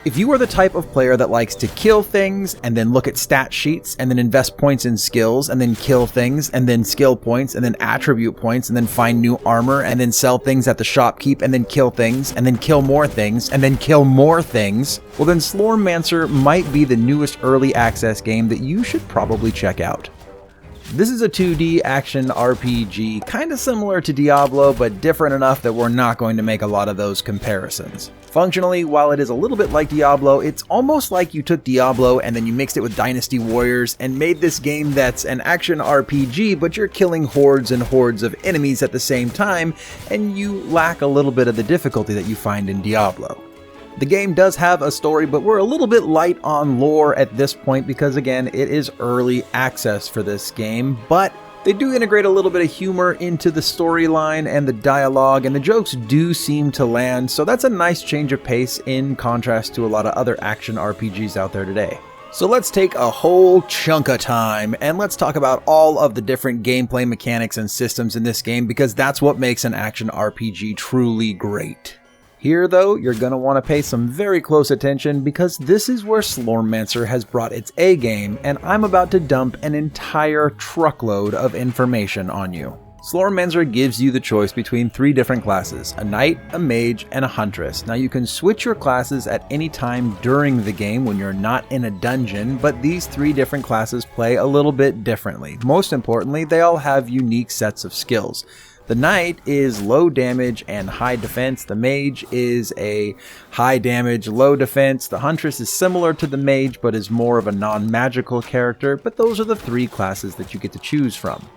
If you are the type of player that likes to kill things and then look at stat sheets and then invest points in skills and then kill things and then skill points and then attribute points and then find new armor and then sell things at the shopkeep and then kill things and then kill more things and then kill more things, well then Slormancer might be the newest early access game that you should probably check out. This is a 2D action RPG, kind of similar to Diablo, but different enough that we're not going to make a lot of those comparisons. Functionally, while it is a little bit like Diablo, it's almost like you took Diablo and then you mixed it with Dynasty Warriors and made this game that's an action RPG, but you're killing hordes and hordes of enemies at the same time, and you lack a little bit of the difficulty that you find in Diablo. The game does have a story, but we're a little bit light on lore at this point because, again, it is early access for this game, but they do integrate a little bit of humor into the storyline and the dialogue, and the jokes do seem to land, so that's a nice change of pace in contrast to a lot of other action RPGs out there today. So let's take a whole chunk of time and let's talk about all of the different gameplay mechanics and systems in this game, because that's what makes an action RPG truly great. Here, though, you're going to want to pay some very close attention because this is where Slormancer has brought its A game, and I'm about to dump an entire truckload of information on you. Slormancer gives you the choice between 3 different classes, a knight, a mage, and a huntress. Now you can switch your classes at any time during the game when you're not in a dungeon, but these 3 different classes play a little bit differently. Most importantly, they all have unique sets of skills. The knight is low damage and high defense. The mage is a high damage, low defense. The huntress is similar to the mage but is more of a non-magical character, but those are the 3 classes that you get to choose from.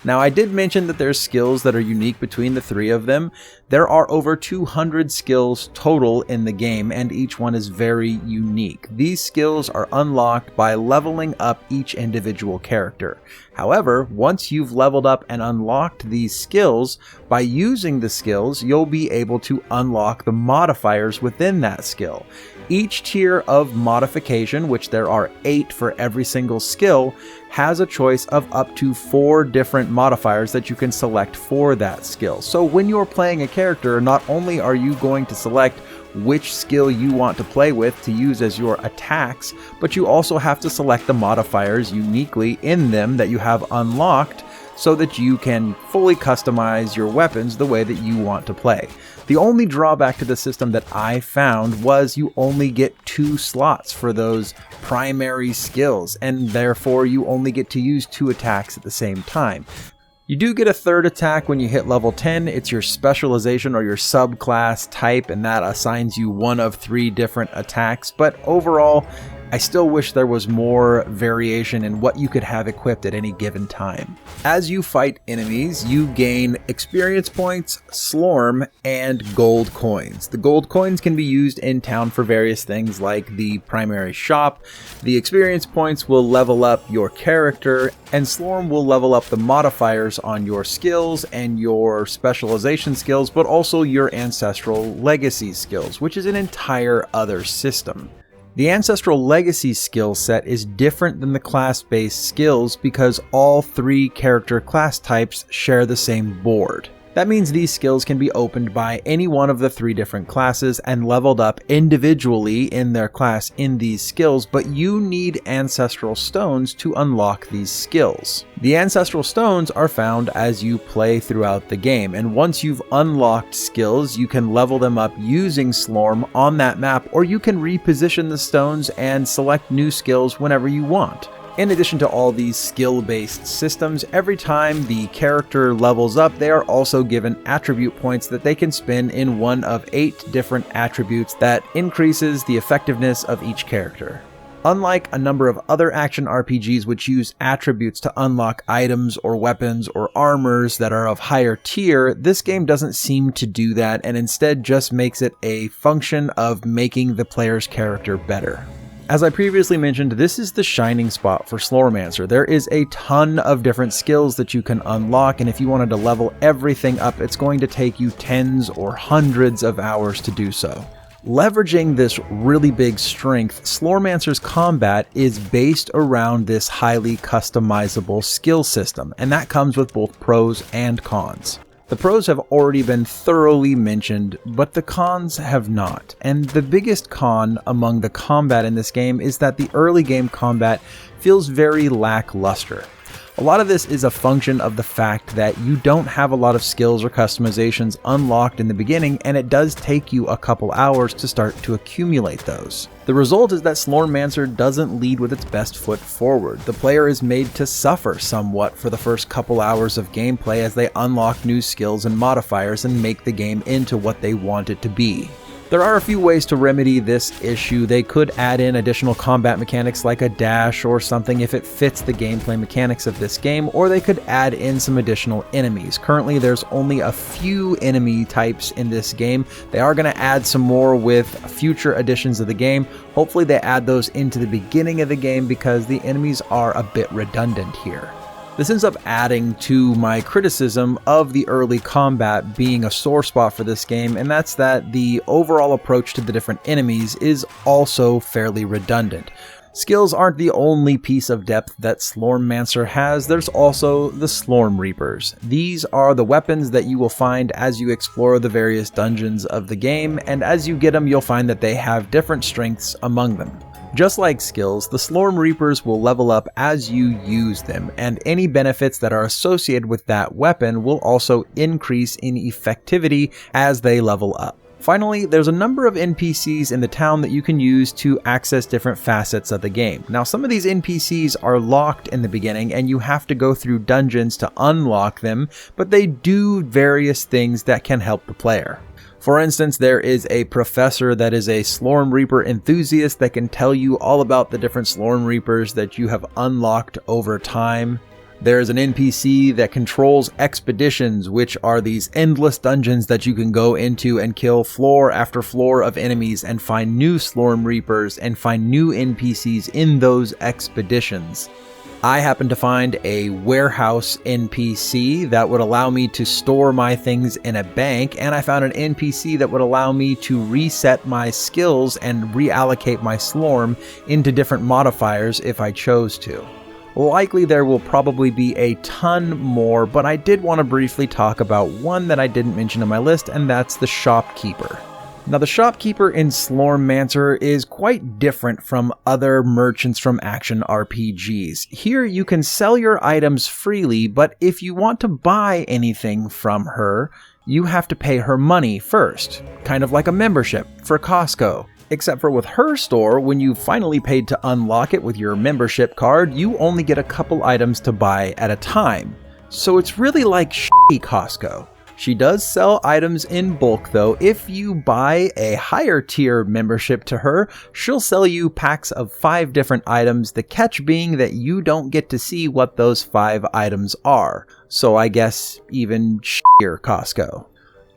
Now, I did mention that there's skills that are unique between the 3 of them. There are over 200 skills total in the game, and each one is very unique. These skills are unlocked by leveling up each individual character. However, once you've leveled up and unlocked these skills, by using the skills, you'll be able to unlock the modifiers within that skill. Each tier of modification, which there are 8 for every single skill, has a choice of up to 4 different modifiers that you can select for that skill. So when you're playing a character, not only are you going to select which skill you want to play with to use as your attacks, but you also have to select the modifiers uniquely in them that you have unlocked so that you can fully customize your weapons the way that you want to play. The only drawback to the system that I found was you only get 2 slots for those primary skills, and therefore you only get to use 2 attacks at the same time. You do get a 3rd attack when you hit level 10. It's your specialization or your subclass type, and that assigns you one of 3 different attacks, but overall, I still wish there was more variation in what you could have equipped at any given time. As you fight enemies, you gain experience points, slorm, and gold coins. The gold coins can be used in town for various things like the primary shop. The experience points will level up your character, and slorm will level up the modifiers on your skills and your specialization skills, but also your ancestral legacy skills, which is an entire other system. The Ancestral Legacy skill set is different than the class-based skills because all 3 character class types share the same board. That means these skills can be opened by any one of the 3 different classes and leveled up individually in their class in these skills, but you need Ancestral Stones to unlock these skills. The Ancestral Stones are found as you play throughout the game, and once you've unlocked skills, you can level them up using Slorm on that map, or you can reposition the stones and select new skills whenever you want. In addition to all these skill-based systems, every time the character levels up, they are also given attribute points that they can spend in one of 8 different attributes that increases the effectiveness of each character. Unlike a number of other action RPGs which use attributes to unlock items or weapons or armors that are of higher tier, this game doesn't seem to do that and instead just makes it a function of making the player's character better. As I previously mentioned, this is the shining spot for Slormancer. There is a ton of different skills that you can unlock, and if you wanted to level everything up, it's going to take you tens or hundreds of hours to do so. Leveraging this really big strength, Slormancer's combat is based around this highly customizable skill system, and that comes with both pros and cons. The pros have already been thoroughly mentioned, but the cons have not. And the biggest con among the combat in this game is that the early game combat feels very lackluster. A lot of this is a function of the fact that you don't have a lot of skills or customizations unlocked in the beginning, and it does take you a couple hours to start to accumulate those. The result is that Slormancer doesn't lead with its best foot forward. The player is made to suffer somewhat for the first couple hours of gameplay as they unlock new skills and modifiers and make the game into what they want it to be. There are a few ways to remedy this issue. They could add in additional combat mechanics like a dash or something if it fits the gameplay mechanics of this game, or they could add in some additional enemies. Currently, there's only a few enemy types in this game. They are going to add some more with future editions of the game. Hopefully they add those into the beginning of the game because the enemies are a bit redundant here. This ends up adding to my criticism of the early combat being a sore spot for this game, and that's that the overall approach to the different enemies is also fairly redundant. Skills aren't the only piece of depth that Slormancer has. There's also the Slorm Reapers. These are the weapons that you will find as you explore the various dungeons of the game, and as you get them, you'll find that they have different strengths among them. Just like skills, the Slorm Reapers will level up as you use them, and any benefits that are associated with that weapon will also increase in effectivity as they level up. Finally, there's a number of NPCs in the town that you can use to access different facets of the game. Now, some of these NPCs are locked in the beginning and you have to go through dungeons to unlock them, but they do various things that can help the player. For instance, there is a professor that is a Slorm Reaper enthusiast that can tell you all about the different Slorm Reapers that you have unlocked over time. There's an NPC that controls expeditions, which are these endless dungeons that you can go into and kill floor after floor of enemies and find new Slorm Reapers and find new NPCs in those expeditions. I happened to find a warehouse NPC that would allow me to store my things in a bank, and I found an NPC that would allow me to reset my skills and reallocate my Slorm into different modifiers if I chose to. Likely there will probably be a ton more, but I did want to briefly talk about one that I didn't mention on my list, and that's the Shopkeeper. Now, the Shopkeeper in Slormancer is quite different from other merchants from action RPGs. Here you can sell your items freely, but if you want to buy anything from her, you have to pay her money first, kind of like a membership for Costco. Except for with her store, when you finally paid to unlock it with your membership card, you only get a couple items to buy at a time. So it's really like shitty Costco. She does sell items in bulk though. If you buy a higher tier membership to her, she'll sell you packs of 5 different items, the catch being that you don't get to see what those 5 items are. So I guess even shittier Costco.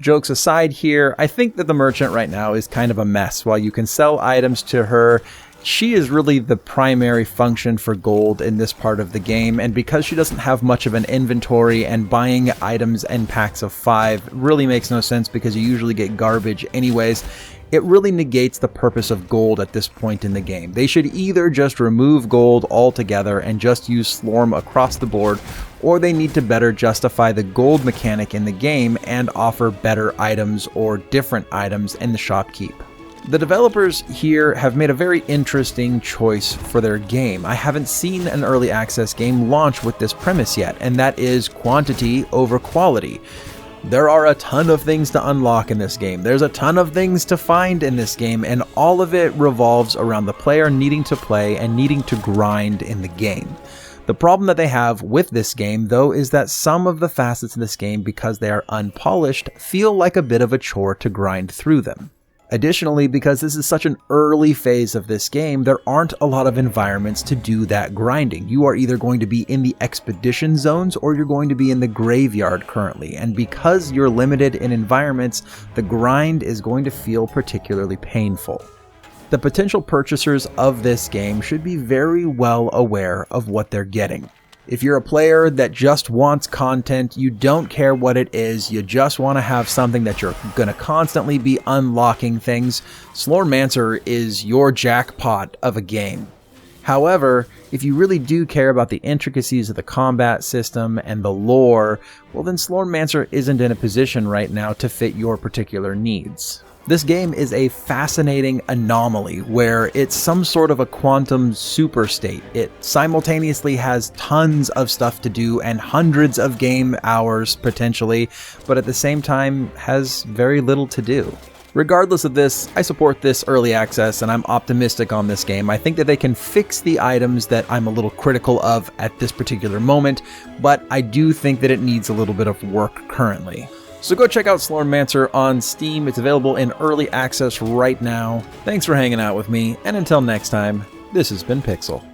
Jokes aside here, I think that the merchant right now is kind of a mess. While you can sell items to her, she is really the primary function for gold in this part of the game, and because she doesn't have much of an inventory and buying items in packs of 5 really makes no sense because you usually get garbage anyways, it really negates the purpose of gold at this point in the game. They should either just remove gold altogether and just use Slorm across the board, or they need to better justify the gold mechanic in the game and offer better items or different items in the shopkeep. The developers here have made a very interesting choice for their game. I haven't seen an early access game launch with this premise yet, and that is quantity over quality. There are a ton of things to unlock in this game. There's a ton of things to find in this game, and all of it revolves around the player needing to play and needing to grind in the game. The problem that they have with this game, though, is that some of the facets in this game, because they are unpolished, feel like a bit of a chore to grind through them. Additionally, because this is such an early phase of this game, there aren't a lot of environments to do that grinding. You are either going to be in the expedition zones or you're going to be in the graveyard currently, and because you're limited in environments, the grind is going to feel particularly painful. The potential purchasers of this game should be very well aware of what they're getting. If you're a player that just wants content, you don't care what it is, you just want to have something that you're going to constantly be unlocking things, Slormancer is your jackpot of a game. However, if you really do care about the intricacies of the combat system and the lore, well then Slormancer isn't in a position right now to fit your particular needs. This game is a fascinating anomaly where it's some sort of a quantum super state. It simultaneously has tons of stuff to do and hundreds of game hours potentially, but at the same time has very little to do. Regardless of this, I support this early access and I'm optimistic on this game. I think that they can fix the items that I'm a little critical of at this particular moment, but I do think that it needs a little bit of work currently. So go check out Slormancer on Steam. It's available in early access right now. Thanks for hanging out with me, and until next time, this has been Pixel.